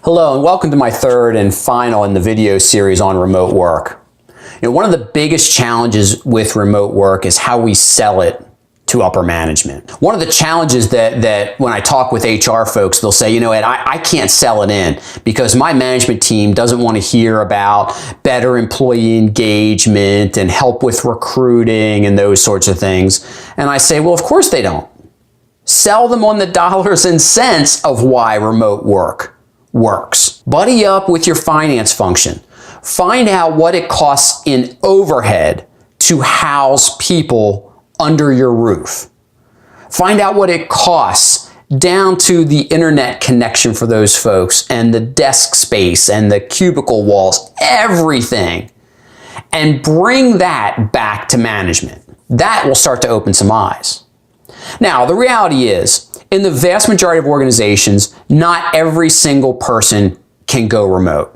Hello and welcome to my third and final in the video series on remote work. One of the biggest challenges with remote work is how we sell it to upper management. One of the challenges that when I talk with HR folks, they'll say, Ed, I can't sell it in because my management team doesn't want to hear about better employee engagement and help with recruiting and those sorts of things. And I say, well, of course they don't. Sell them on the dollars and cents of why remote work works. Buddy up with your finance function. Find out what it costs in overhead to house people under your roof. Find out what it costs down to the internet connection for those folks and the desk space and the cubicle walls, everything. And bring that back to management. That will start to open some eyes. Now, the reality is, in the vast majority of organizations, not every single person can go remote.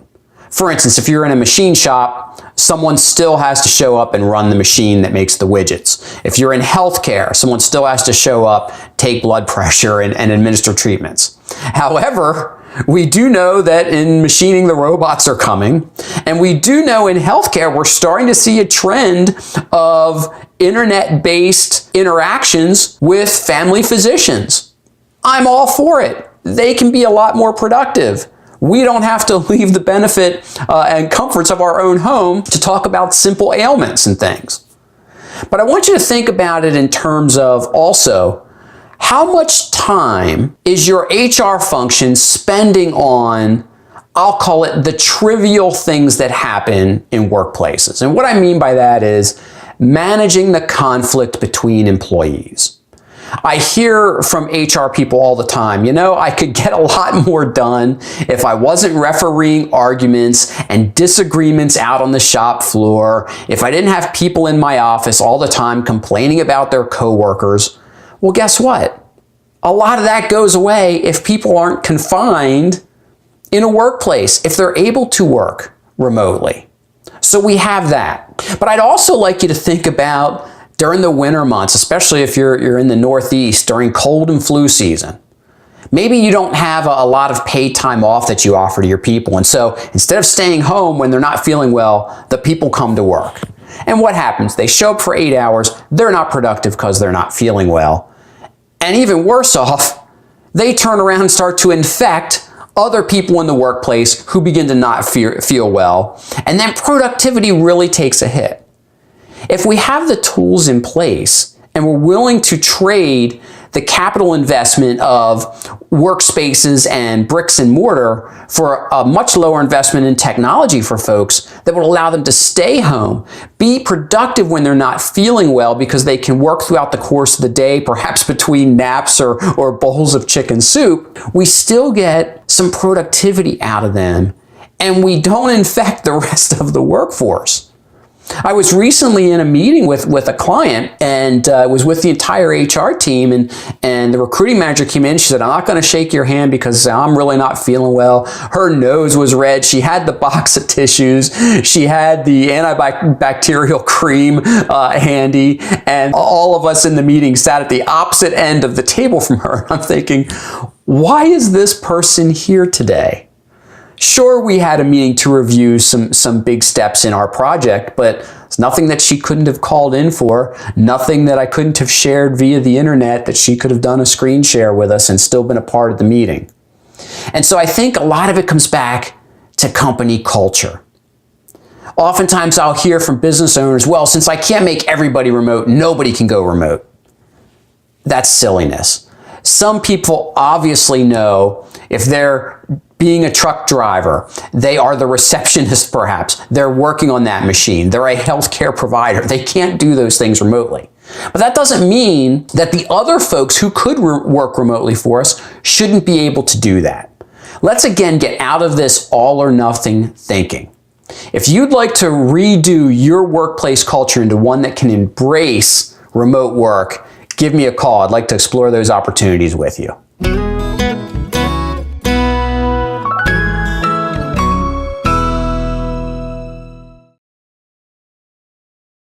For instance, if you're in a machine shop, someone still has to show up and run the machine that makes the widgets. If you're in healthcare, someone still has to show up, take blood pressure, and administer treatments. However, we do know that in machining, the robots are coming. And we do know in healthcare, we're starting to see a trend of internet-based interactions with family physicians. I'm all for it. They can be a lot more productive. We don't have to leave the benefit and comforts of our own home to talk about simple ailments and things. But I want you to think about it in terms of also, how much time is your HR function spending on, I'll call it the trivial things that happen in workplaces? And what I mean by that is managing the conflict between employees. I hear from HR people all the time, I could get a lot more done if I wasn't refereeing arguments and disagreements out on the shop floor, if I didn't have people in my office all the time complaining about their coworkers. Well, guess what? A lot of that goes away if people aren't confined in a workplace, if they're able to work remotely. So we have that. But I'd also like you to think about during the winter months, especially if you're in the Northeast during cold and flu season. Maybe you don't have a lot of paid time off that you offer to your people. And so instead of staying home when they're not feeling well, the people come to work. And what happens? They show up for 8 hours. They're not productive because they're not feeling well. And even worse off, they turn around and start to infect other people in the workplace who begin to not feel well. And then productivity really takes a hit. If we have the tools in place and we're willing to trade the capital investment of workspaces and bricks and mortar for a much lower investment in technology for folks that will allow them to stay home, be productive when they're not feeling well because they can work throughout the course of the day, perhaps between naps or bowls of chicken soup, we still get some productivity out of them and we don't infect the rest of the workforce. I was recently in a meeting with a client and was with the entire HR team and the recruiting manager came in. She said, I'm not going to shake your hand because I'm really not feeling well. Her nose was red. She had the box of tissues. She had the antibacterial cream handy. And all of us in the meeting sat at the opposite end of the table from her. I'm thinking, why is this person here today? Sure, we had a meeting to review some big steps in our project, but it's nothing that she couldn't have called in for, nothing that I couldn't have shared via the internet that she could have done a screen share with us and still been a part of the meeting. And so I think a lot of it comes back to company culture. Oftentimes I'll hear from business owners, well, since I can't make everybody remote, nobody can go remote. That's silliness. Some people obviously know if they're being a truck driver, they are the receptionist perhaps. They're working on that machine. They're a healthcare provider. They can't do those things remotely. But that doesn't mean that the other folks who could work remotely for us shouldn't be able to do that. Let's again get out of this all or nothing thinking. If you'd like to redo your workplace culture into one that can embrace remote work, give me a call. I'd like to explore those opportunities with you.